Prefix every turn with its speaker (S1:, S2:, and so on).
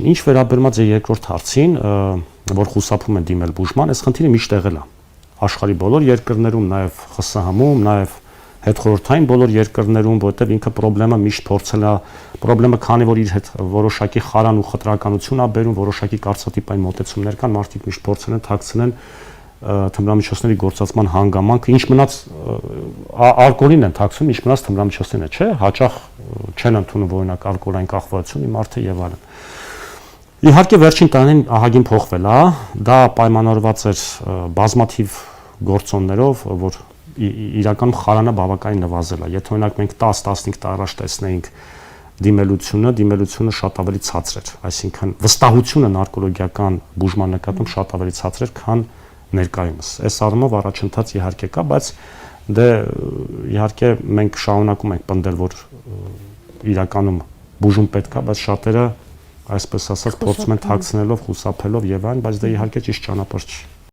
S1: Ինչ վերաբերում է երկրորդ հարցին, որ խուսափում են դիմել բուժման, այս խնդիրը միշտ եղել է աշխարհի բոլոր երկրներում, նաև ԽՍՀՄ-ում, նաև հետխորհրդային բոլոր երկրներում, որտեղ ինքը խնդրեմը միշտ փորձել է, խնդրեմը քանի որ իր հետ որոշակի խարան ու խտրականություն է բերում, որոշակի կարծրատիպային մոտեցումներ կան, մարդիկ միշտ փորձել են թաքցնել թմրամիջոցների գործածման հանգամանքը, ինչ մնաց ալկոհոլին են թաքցնում, ինչ մնաց թմրամիջոցներն է, չէ, հաճախ չեն ընդունում օրինակ ալկոհոլային կախվածություն, մարդը եւ այլն։ Իհարկե վերջին տարիներին ահագին փոխվել է, դա պայմանավորված էր բազմաթիվ գործոններով, որ իրականում խարանը բավականին նվազել է։ Եթե օրինակ մենք 10-15 տարի առաջ տեսնեինք դիմելությունը շատ ավելի ցածր էր, այսինքն վստահությունը նարկոլոգիական բուժման նկատմամբ շատ ավելի ցածր էր, քան ներկայումս։ Այս առումով առաջընթաց իհարկե կա, բայց դե իհարկե մենք շարունակում ենք պնդել, որ իրականում բուժում պետք է, բայց շատերը այսպես ասած փորձում են թաքցնելով, խուսափելով եւ այլն, բայց դա իհարկե ճիշտ ճանապարհ չի։